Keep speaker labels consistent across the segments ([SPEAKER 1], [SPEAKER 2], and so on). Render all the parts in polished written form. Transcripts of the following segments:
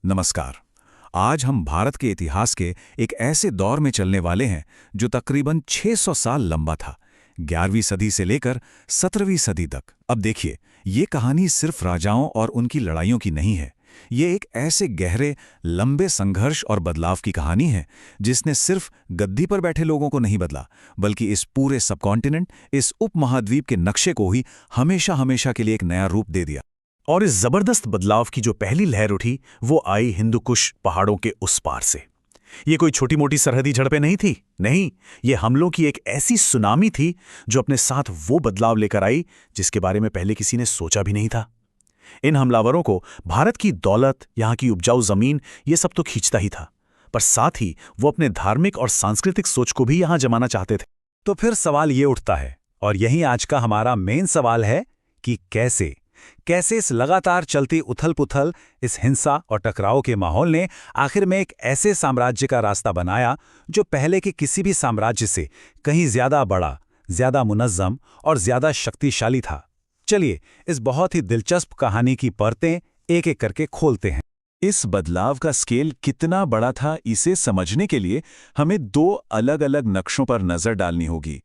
[SPEAKER 1] नमस्कार। आज हम भारत के इतिहास के एक ऐसे दौर में चलने वाले हैं जो तकरीबन 600 साल लंबा था, 11वीं सदी से लेकर 17वीं सदी तक। अब देखिए, ये कहानी सिर्फ राजाओं और उनकी लड़ाइयों की नहीं है। ये एक ऐसे गहरे, लंबे संघर्ष और बदलाव की कहानी है जिसने सिर्फ गद्दी पर बैठे लोगों को नहीं बदला, बल्कि इस पूरे सबकॉन्टिनेंट, इस उपमहाद्वीप के नक्शे को ही हमेशा हमेशा के लिए एक नया रूप दे दिया।
[SPEAKER 2] और इस जबरदस्त बदलाव की जो पहली लहर उठी वो आई हिंदुकुश पहाड़ों के उस पार से। ये कोई छोटी मोटी सरहदी झड़पें नहीं थी, नहीं, ये हमलों की एक ऐसी सुनामी थी जो अपने साथ वो बदलाव लेकर आई जिसके बारे में पहले किसी ने सोचा भी नहीं था। इन हमलावरों को भारत की दौलत, यहाँ की उपजाऊ जमीन, ये सब तो खींचता ही था, पर साथ ही वो अपने धार्मिक और सांस्कृतिक सोच को भी यहाँ जमाना चाहते थे।
[SPEAKER 3] तो फिर सवाल ये उठता है, और यही आज का हमारा मेन सवाल है कि कैसे इस लगातार चलती उथल-पुथल, इस हिंसा और टकराव के माहौल ने आखिर में एक ऐसे साम्राज्य का रास्ता बनाया जो पहले के किसी भी साम्राज्य से कहीं ज्यादा बड़ा, ज्यादा मुनज़्ज़म और ज्यादा शक्तिशाली था। चलिए, इस बहुत ही दिलचस्प कहानी की परतें एक-एक करके खोलते हैं।
[SPEAKER 1] इस बदलाव का स्केल कितना बड़ा था, इसे समझने के लिए हमें दो अलग-अलग नक्शों पर नजर डालनी होगी।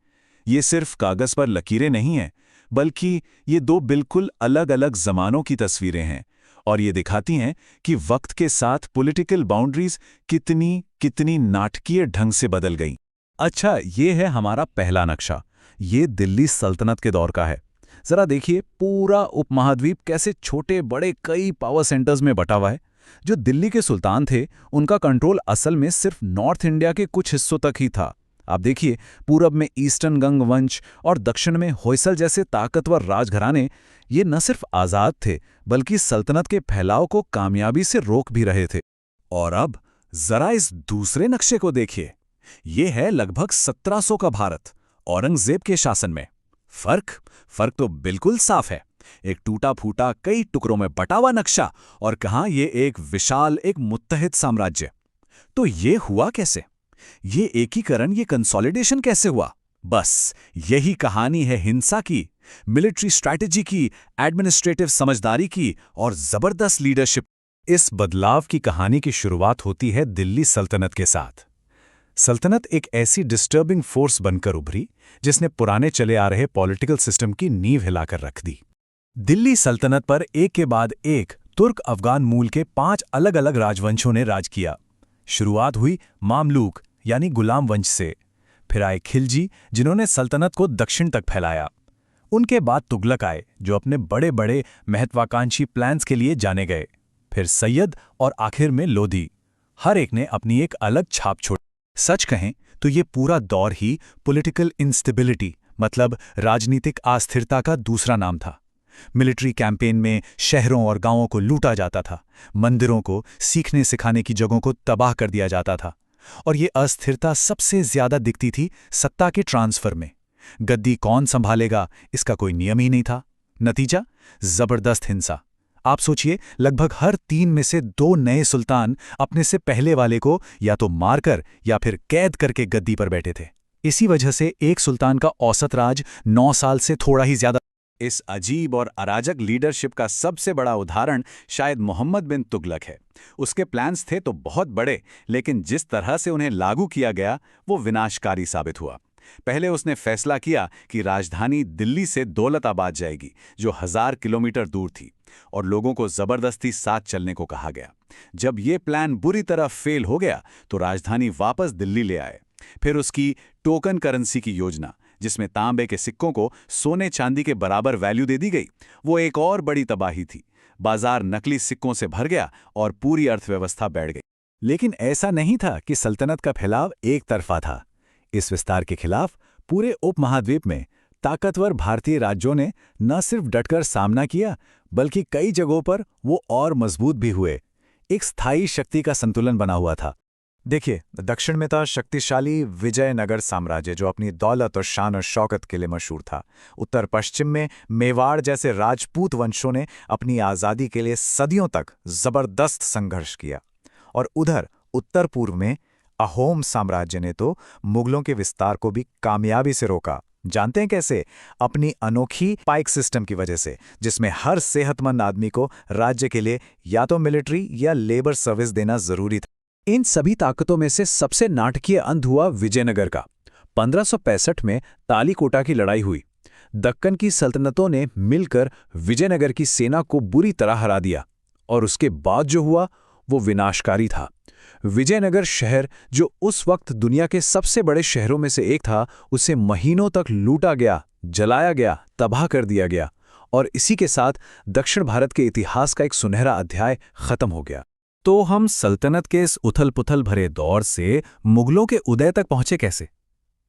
[SPEAKER 1] ये सिर्फ कागज पर लकीरें नहीं हैं, बल्कि ये दो बिल्कुल अलग-अलग जमानों की तस्वीरें हैं, और ये दिखाती हैं कि वक्त के साथ पॉलिटिकल बाउंड्रीज कितनी नाटकीय ढंग से बदल गईं।
[SPEAKER 3] अच्छा, ये है हमारा पहला नक्शा। ये दिल्ली सल्तनत के दौर का है। जरा देखिए, पूरा उपमहाद्वीप कैसे छोटे बड़े कई पावर सेंटर्स में बटा हुआ है। जो दिल्ली के सुल्तान थे, उनका कंट्रोल असल में सिर्फ नॉर्थ इंडिया के कुछ हिस्सों तक ही था। आप देखिए, पूरब में ईस्टर्न गंग वंश और दक्षिण में होयसल जैसे ताकतवर राजघराने, ये न सिर्फ आज़ाद थे बल्कि सल्तनत के फैलाव को कामयाबी से रोक भी रहे थे। और अब जरा इस दूसरे नक्शे को देखिए। ये है लगभग 1700 का भारत, औरंगजेब के शासन में। फर्क तो बिल्कुल साफ है। एक टूटा फूटा, कई टुकड़ों में बटा हुआ नक्शा, और कहाँ ये एक विशाल, एक मुत्तहिद साम्राज्य। तो ये हुआ कैसे? ये एकीकरण, ये कंसोलिडेशन कैसे हुआ? बस यही कहानी है हिंसा की, मिलिट्री स्ट्रैटेजी की, एडमिनिस्ट्रेटिव समझदारी की और जबरदस्त लीडरशिप।
[SPEAKER 2] इस बदलाव की कहानी की शुरुआत होती है दिल्ली सल्तनत के साथ। सल्तनत एक ऐसी डिस्टर्बिंग फोर्स बनकर उभरी जिसने पुराने चले आ रहे पॉलिटिकल सिस्टम की नींव हिलाकर रख दी। दिल्ली सल्तनत पर एक के बाद एक तुर्क अफगान मूल के 5 अलग-अलग राजवंशों ने राज किया। शुरुआत हुई मामलूक यानी गुलाम वंश से, फिर आए खिलजी जिन्होंने सल्तनत को दक्षिण तक फैलाया। उनके बाद तुगलक आए जो अपने बड़े बड़े महत्वाकांक्षी प्लान्स के लिए जाने गए। फिर सैयद और आखिर में लोधी। हर एक ने अपनी एक अलग छाप छोड़ी। सच कहें तो ये पूरा दौर ही पॉलिटिकल इंस्टेबिलिटी, मतलब राजनीतिक अस्थिरता का दूसरा नाम था। मिलिट्री कैंपेन में शहरों और गांवों को लूटा जाता था, मंदिरों को, सीखने सिखाने की जगहों को तबाह कर दिया जाता था। और ये अस्थिरता सबसे ज्यादा दिखती थी सत्ता के ट्रांसफर में। गद्दी कौन संभालेगा, इसका कोई नियम ही नहीं था। नतीजा, जबरदस्त हिंसा। आप सोचिए, लगभग हर 3 में से 2 नए सुल्तान अपने से पहले वाले को या तो मारकर या फिर कैद करके गद्दी पर बैठे थे। इसी वजह से एक सुल्तान का औसत राज 9 साल से थोड़ा ही ज्यादा।
[SPEAKER 3] इस अजीब और अराजक लीडरशिप का सबसे बड़ा उदाहरण शायद मोहम्मद बिन तुगलक है। उसके प्लान्स थे तो बहुत बड़े, लेकिन जिस तरह से उन्हें लागू किया गया वो विनाशकारी साबित हुआ। पहले उसने फैसला किया कि राजधानी दिल्ली से दौलताबाद जाएगी, जो 1000 किलोमीटर दूर थी, और लोगों को जबरदस्ती साथ चलने को कहा गया। जब ये प्लान बुरी तरह फेल हो गया तो राजधानी वापस दिल्ली ले आए। फिर उसकी टोकन करेंसी की योजना, जिसमें तांबे के सिक्कों को सोने चांदी के बराबर वैल्यू दे दी गई, वो एक और बड़ी तबाही थी। बाजार नकली सिक्कों से भर गया और पूरी अर्थव्यवस्था बैठ गई।
[SPEAKER 2] लेकिन ऐसा नहीं था कि सल्तनत का फैलाव एक तरफा था। इस विस्तार के खिलाफ पूरे उपमहाद्वीप में ताकतवर भारतीय राज्यों ने न सिर्फ डटकर सामना किया, बल्कि कई जगहों पर वो और मजबूत भी हुए। एक स्थायी शक्ति का संतुलन बना हुआ था। देखिए, दक्षिण में था शक्तिशाली विजयनगर साम्राज्य जो अपनी दौलत और शान और शौकत के लिए मशहूर था। उत्तर पश्चिम में मेवाड़ जैसे राजपूत वंशों ने अपनी आज़ादी के लिए सदियों तक जबरदस्त संघर्ष किया। और उधर उत्तर पूर्व में अहोम साम्राज्य ने तो मुगलों के विस्तार को भी कामयाबी से रोका। जानते हैं कैसे? अपनी अनोखी पाइक सिस्टम की वजह से, जिसमें हर सेहतमंद आदमी को राज्य के लिए या तो मिलिट्री या लेबर सर्विस देना जरूरी था। इन सभी ताकतों में से सबसे नाटकीय अंत हुआ विजयनगर का। 1565 में तालीकोटा की लड़ाई हुई। दक्कन की सल्तनतों ने मिलकर विजयनगर की सेना को बुरी तरह हरा दिया, और उसके बाद जो हुआ वो विनाशकारी था। विजयनगर शहर, जो उस वक्त दुनिया के सबसे बड़े शहरों में से एक था, उसे महीनों तक लूटा गया, जलाया गया, तबाह कर दिया गया, और इसी के साथ दक्षिण भारत के इतिहास का एक सुनहरा अध्याय खत्म हो गया।
[SPEAKER 3] तो हम सल्तनत के इस उथल-पुथल भरे दौर से मुगलों के उदय तक पहुंचे कैसे?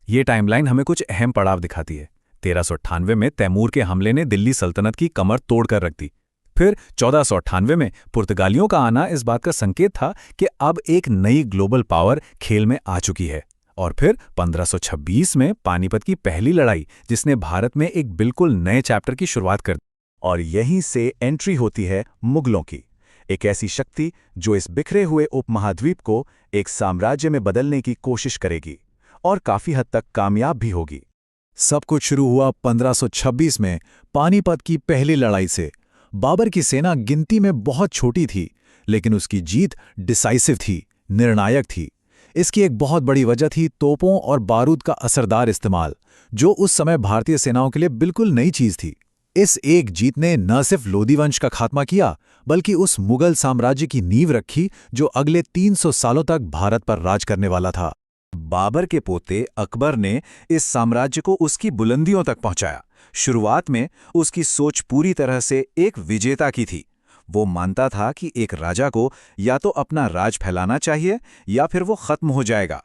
[SPEAKER 3] ये टाइमलाइन हमें कुछ अहम पड़ाव दिखाती है। 1398 में तैमूर के हमले ने दिल्ली सल्तनत की कमर तोड़कर रख दी। फिर 1498 में पुर्तगालियों का आना इस बात का संकेत था कि अब एक नई ग्लोबल पावर खेल में आ चुकी है। और फिर 1526 में पानीपत की पहली लड़ाई, जिसने भारत में एक बिल्कुल नए चैप्टर की शुरुआत कर दी।
[SPEAKER 2] और यहीं से एंट्री होती है मुगलों की, एक ऐसी शक्ति जो इस बिखरे हुए उपमहाद्वीप को एक साम्राज्य में बदलने की कोशिश करेगी, और काफी हद तक कामयाब भी होगी।
[SPEAKER 1] सब कुछ शुरू हुआ 1526 में पानीपत की पहली लड़ाई से। बाबर की सेना गिनती में बहुत छोटी थी, लेकिन उसकी जीत डिसाइसिव थी, निर्णायक थी। इसकी एक बहुत बड़ी वजह थी तोपों और बारूद का असरदार इस्तेमाल, जो उस समय भारतीय सेनाओं के लिए बिल्कुल नई चीज थी। इस एक जीत ने न सिर्फ लोधी वंश का खात्मा किया, बल्कि उस मुगल साम्राज्य की नींव रखी जो अगले 300 सालों तक भारत पर राज करने वाला था।
[SPEAKER 2] बाबर के पोते अकबर ने इस साम्राज्य को उसकी बुलंदियों तक पहुंचाया। शुरुआत में उसकी सोच पूरी तरह से एक विजेता की थी। वो मानता था कि एक राजा को या तो अपना राज फैलाना चाहिए या फिर वो खत्म हो जाएगा।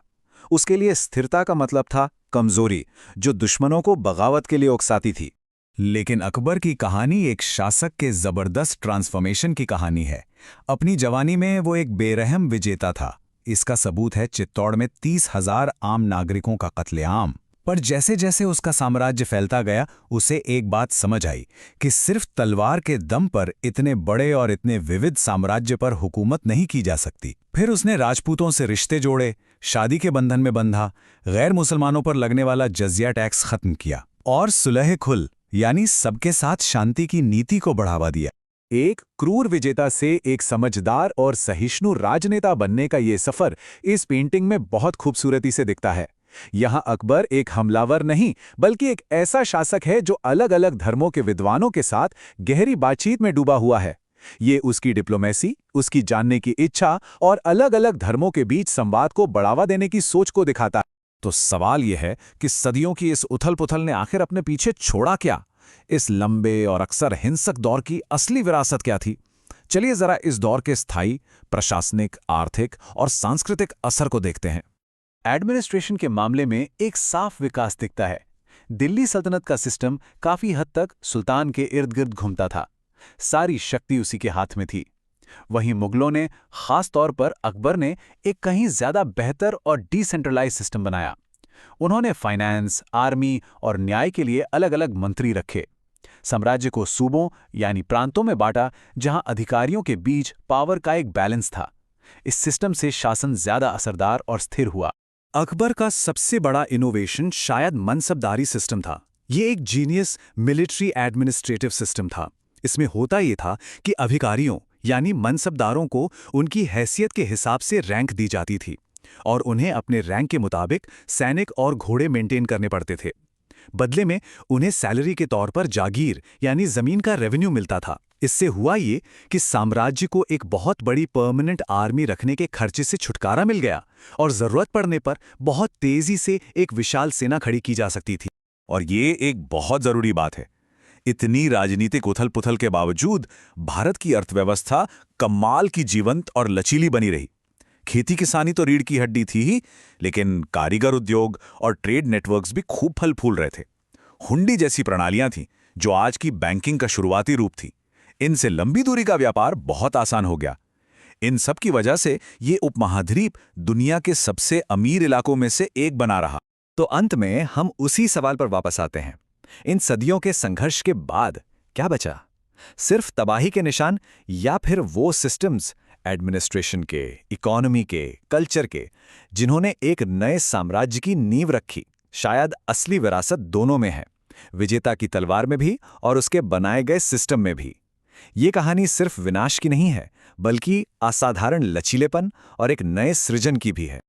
[SPEAKER 2] उसके लिए स्थिरता का मतलब था कमजोरी, जो दुश्मनों को बगावत के लिए उकसाती थी।
[SPEAKER 1] लेकिन अकबर की कहानी एक शासक के जबरदस्त ट्रांसफॉर्मेशन की कहानी है। अपनी जवानी में वो एक बेरहम विजेता था। इसका सबूत है चित्तौड़ में 30,000 आम नागरिकों का कत्लेआम। पर जैसे जैसे उसका साम्राज्य फैलता गया, उसे एक बात समझ आई कि सिर्फ तलवार के दम पर इतने बड़े और इतने विविध साम्राज्य पर हुकूमत नहीं की जा सकती। फिर उसने राजपूतों से रिश्ते जोड़े, शादी के बंधन में बंधा, गैर मुसलमानों पर लगने वाला जजिया टैक्स खत्म किया, और सुलह खुल यानी सबके साथ शांति की नीति को बढ़ावा दिया।
[SPEAKER 2] एक क्रूर विजेता से एक समझदार और सहिष्णु राजनेता बनने का ये सफर इस पेंटिंग में बहुत खूबसूरती से दिखता है। यहाँ अकबर एक हमलावर नहीं, बल्कि एक ऐसा शासक है जो अलग अलग धर्मों के विद्वानों के साथ गहरी बातचीत में डूबा हुआ है। ये उसकी डिप्लोमेसी, उसकी जानने की इच्छा और अलग अलग धर्मों के बीच संवाद को बढ़ावा देने की सोच को दिखाता है।
[SPEAKER 3] तो सवाल यह है कि सदियों की इस उथल-पुथल ने आखिर अपने पीछे छोड़ा क्या? इस लंबे और अक्सर हिंसक दौर की असली विरासत क्या थी? चलिए जरा इस दौर के स्थायी, प्रशासनिक, आर्थिक और सांस्कृतिक असर को देखते हैं।
[SPEAKER 2] एडमिनिस्ट्रेशन के मामले में एक साफ विकास दिखता है। दिल्ली सल्तनत का सिस्टम काफी हद तक सुल्तान के इर्द गिर्द घूमता था। सारी शक्ति उसी के हाथ में थी। वहीं मुगलों ने, खास तौर पर अकबर ने, एक कहीं ज्यादा बेहतर और डिसेंट्रलाइज सिस्टम बनाया। उन्होंने फाइनेंस, आर्मी और न्याय के लिए अलग अलग मंत्री रखे। साम्राज्य को सूबों यानी प्रांतों में बांटा, जहां अधिकारियों के बीच पावर का एक बैलेंस था। इस सिस्टम से शासन ज्यादा असरदार और स्थिर हुआ।
[SPEAKER 1] अकबर का सबसे बड़ा इनोवेशन शायद मनसबदारी सिस्टम था। ये एक जीनियस मिलिट्री एडमिनिस्ट्रेटिव सिस्टम था। इसमें होता ये था कि अधिकारियों यानी मनसबदारों को उनकी हैसियत के हिसाब से रैंक दी जाती थी, और उन्हें अपने रैंक के मुताबिक सैनिक और घोड़े मेंटेन करने पड़ते थे। बदले में उन्हें सैलरी के तौर पर जागीर यानी जमीन का रेवेन्यू मिलता था। इससे हुआ ये कि साम्राज्य को एक बहुत बड़ी परमानेंट आर्मी रखने के खर्चे से छुटकारा मिल गया, और जरूरत पड़ने पर बहुत तेजी से एक विशाल सेना खड़ी की जा सकती थी।
[SPEAKER 3] और ये एक बहुत जरूरी बात है। इतनी राजनीतिक उथल-पुथल के बावजूद भारत की अर्थव्यवस्था कमाल की जीवंत और लचीली बनी रही। खेती किसानी तो रीढ़ की हड्डी थी ही, लेकिन कारीगर उद्योग और ट्रेड नेटवर्क्स भी खूब फल फूल रहे थे। हुंडी जैसी प्रणालियां थीं, जो आज की बैंकिंग का शुरुआती रूप थी। इनसे लंबी दूरी का व्यापार बहुत आसान हो गया। इन सब की वजह से ये उपमहाद्वीप दुनिया के सबसे अमीर इलाकों में से एक बना रहा।
[SPEAKER 1] तो अंत में हम उसी सवाल पर वापस आते हैं। इन सदियों के संघर्ष के बाद क्या बचा? सिर्फ तबाही के निशान, या फिर वो सिस्टम्स एडमिनिस्ट्रेशन के, इकोनॉमी के, कल्चर के, जिन्होंने एक नए साम्राज्य की नींव रखी?
[SPEAKER 2] शायद असली विरासत दोनों में है, विजेता की तलवार में भी और उसके बनाए गए सिस्टम में भी। ये कहानी सिर्फ विनाश की नहीं है, बल्कि असाधारण लचीलेपन और एक नए सृजन की भी है।